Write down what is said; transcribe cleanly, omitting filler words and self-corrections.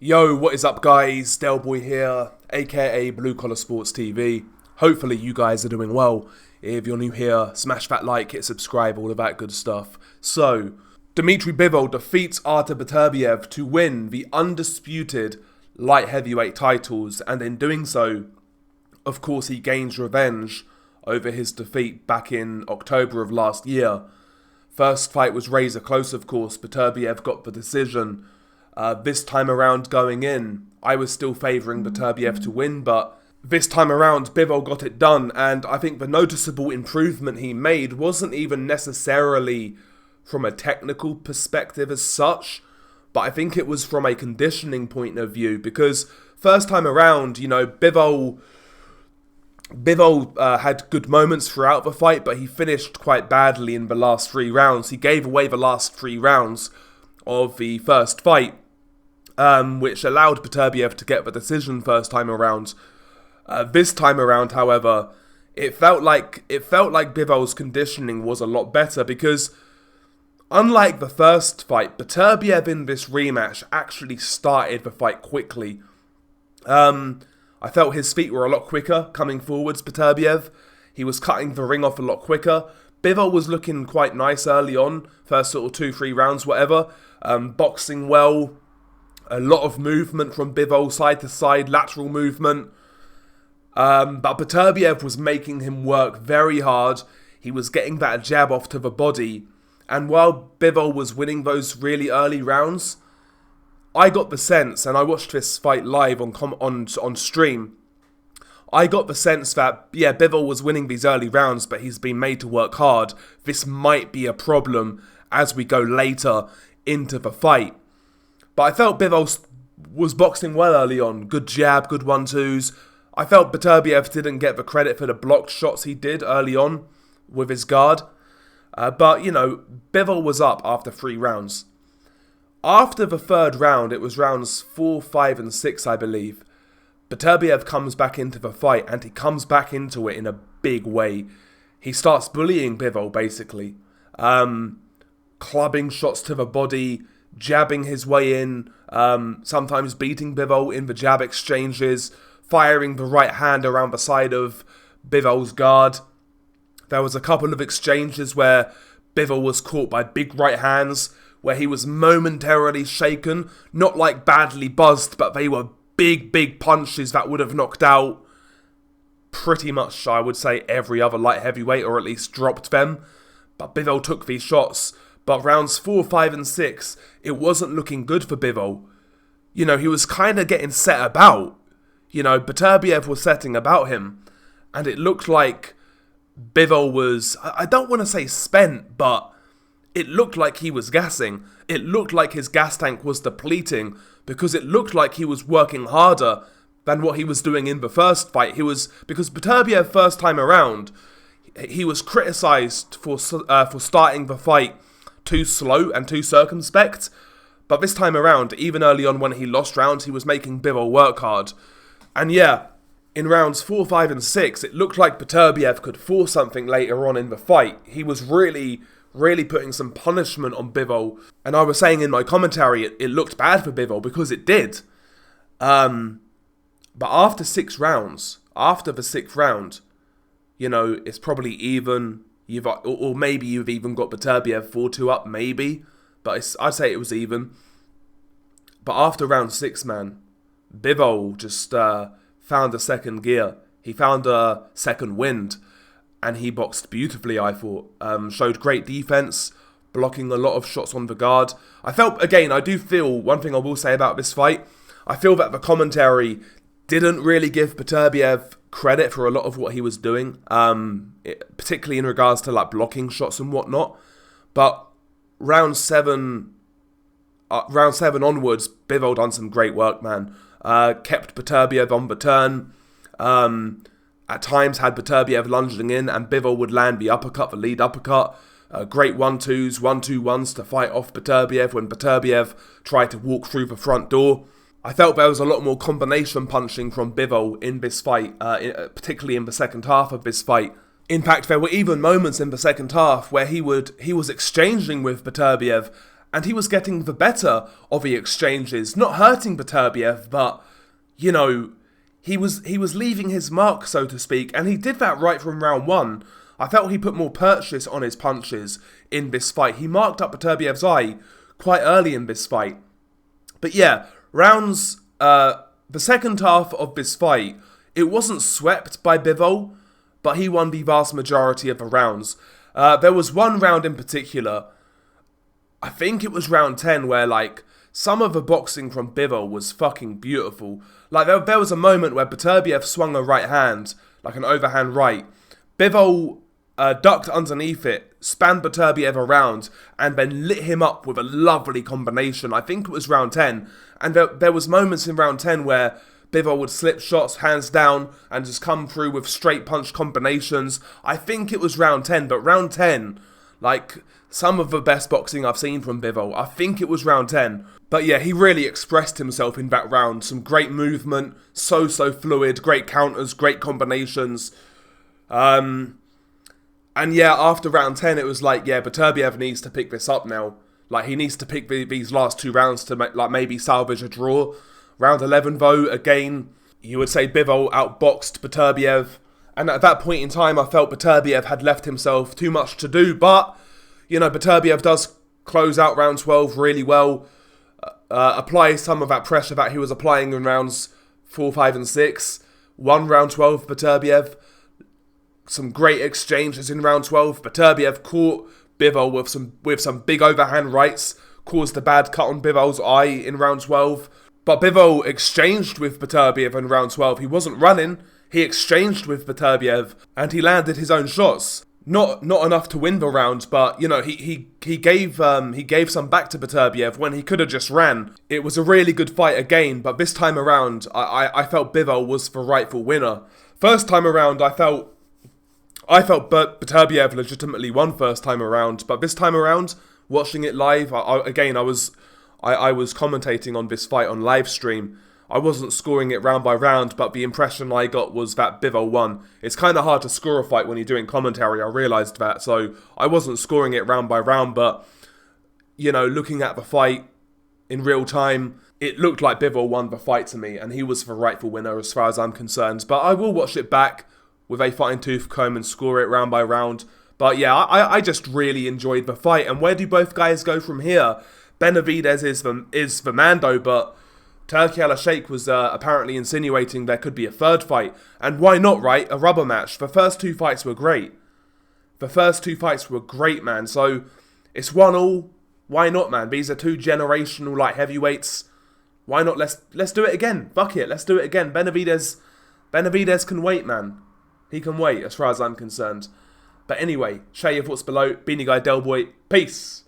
Yo, what is up guys? Delboy here, aka Blue Collar Sports TV. Hopefully you guys are doing well. If you're new here, smash that like, hit subscribe, all of that good stuff. So, Dmitry Bivol defeats Artur Beterbiev to win the undisputed light heavyweight titles, and in doing so, of course he gains revenge over his defeat back in October of last year. First fight was razor close, of course. Beterbiev got the decision. This time around going in, I was still favouring Beterbiev to win, but this time around Bivol got it done, and I think the noticeable improvement he made wasn't even necessarily from a technical perspective as such, but I think it was from a conditioning point of view, because first time around, you know, Bivol had good moments throughout the fight, but he finished quite badly in the last 3 rounds. He gave away the last 3 rounds of the first fight, which allowed Beterbiev to get the decision first time around. This time around, however, it felt like Bivol's conditioning was a lot better, because unlike the first fight, Beterbiev in this rematch actually started the fight quickly. I felt his feet were a lot quicker coming forwards, Beterbiev. He was cutting the ring off a lot quicker. Bivol was looking quite nice early on, first sort of 2-3 rounds, whatever. Boxing well, a lot of movement from Bivol, side to side, lateral movement. But Beterbiev was making him work very hard. He was getting that jab off to the body. And while Bivol was winning those really early rounds, I got the sense, and I watched this fight live on stream, I got the sense that, yeah, Bivol was winning these early rounds, but he's been made to work hard. This might be a problem as we go later into the fight. But I felt Bivol was boxing well early on. Good jab, good 1-2s. I felt Beterbiev didn't get the credit for the blocked shots he did early on with his guard. But, you know, Bivol was up after 3 rounds. After the 3rd round, it was rounds 4, 5 and 6, I believe, Beterbiev comes back into the fight, and he comes back into it in a big way. He starts bullying Bivol, basically. Clubbing shots to the body, jabbing his way in, sometimes beating Bivol in the jab exchanges, firing the right hand around the side of Bivol's guard. There was a couple of exchanges where Bivol was caught by big right hands, where he was momentarily shaken, not like badly buzzed, but they were big punches that would have knocked out pretty much, I would say, every other light heavyweight, or at least dropped them. But Bivol took these shots. But rounds 4, 5 and 6, it wasn't looking good for Bivol. You know, he was kind of getting set about. You know, Beterbiev was setting about him. And it looked like Bivol was, I don't want to say spent, but it looked like he was gassing. It looked like his gas tank was depleting, because it looked like he was working harder than what he was doing in the first fight. Because Beterbiev first time around, he was criticised for starting the fight too slow and too circumspect. But this time around, even early on when he lost rounds, he was making Bivol work hard. And yeah, in rounds 4, 5 and 6, it looked like Beterbiev could force something later on in the fight. He was really putting some punishment on Bivol. And I was saying in my commentary, it looked bad for Bivol, because it did. But after 6 rounds, after the 6th round, you know, it's probably even. Or maybe you've even got Beterbiev 4-2 up, maybe. But I'd say it was even. But after round 6, man, Bivol just found a second gear. He found a second wind. And he boxed beautifully, I thought. Showed great defense, blocking a lot of shots on the guard. I do feel, one thing I will say about this fight, I feel that the commentary didn't really give Beterbiev credit for a lot of what he was doing, particularly in regards to like blocking shots and whatnot. But round 7 onwards, Bivol done some great work, man. Kept Beterbiev on the turn. At times had Beterbiev lunging in, and Bivol would land the uppercut, the lead uppercut. Great 1-2s, 1-2-1s to fight off Beterbiev when Beterbiev tried to walk through the front door. I felt there was a lot more combination punching from Bivol in this fight, particularly in the second half of this fight. In fact, there were even moments in the second half where he was exchanging with Beterbiev, and he was getting the better of the exchanges, not hurting Beterbiev, but, you know, he was leaving his mark, so to speak, and he did that right from round one. I felt he put more purchase on his punches in this fight. He marked up Beterbiev's eye quite early in this fight. But yeah, the second half of this fight, it wasn't swept by Bivol, but he won the vast majority of the rounds. There was one round in particular, I think it was round 10, where, like, some of the boxing from Bivol was fucking beautiful. Like, there was a moment where Beterbiev swung a right hand, like an overhand right. Bivol ducked underneath it, spanned Beterbiev around, and then lit him up with a lovely combination. I think it was round 10. And there was moments in round 10 where Bivol would slip shots, hands down, and just come through with straight punch combinations. I think it was round 10, but round 10, like, some of the best boxing I've seen from Bivol. I think it was round 10. But yeah, he really expressed himself in that round. Some great movement, so fluid, great counters, great combinations. And yeah, after round 10, it was like, yeah, Beterbiev needs to pick this up now. Like, he needs to pick these last two rounds to maybe salvage a draw. Round 11, though, again, you would say Bivol outboxed Beterbiev. And at that point in time, I felt Beterbiev had left himself too much to do. But, you know, Beterbiev does close out round 12 really well. Apply some of that pressure that he was applying in rounds 4, 5, and 6. Won round 12, Beterbiev. Some great exchanges in round 12. Beterbiev caught Bivol with some big overhand rights. Caused a bad cut on Bivol's eye in round 12. But Bivol exchanged with Beterbiev in round 12. He wasn't running. He exchanged with Beterbiev, and he landed his own shots. Not enough to win the round, but, you know, he gave some back to Beterbiev when he could have just ran. It was a really good fight again, but this time around, I felt Bivol was the rightful winner. First time around, I felt Beterbiev legitimately won first time around, but this time around, watching it live, I was commentating on this fight on live stream. I wasn't scoring it round by round, but the impression I got was that Bivol won. It's kind of hard to score a fight when you're doing commentary, I realised that, so I wasn't scoring it round by round, but, you know, looking at the fight in real time, it looked like Bivol won the fight to me, and he was the rightful winner as far as I'm concerned. But I will watch it back with a fine-tooth comb and score it round by round. But yeah, I just really enjoyed the fight, and where do both guys go from here? Benavidez is the Mando, but Turki Al-Sheikh was apparently insinuating there could be a third fight. And why not, right? A rubber match. The first two fights were great. Man. So, it's 1-1. Why not, man? These are two generational light heavyweights. Why not? Let's do it again. Fuck it. Let's do it again. Benavidez can wait, man. He can wait, as far as I'm concerned. But anyway, share your thoughts below. Beanie Guy Del Boy. Peace.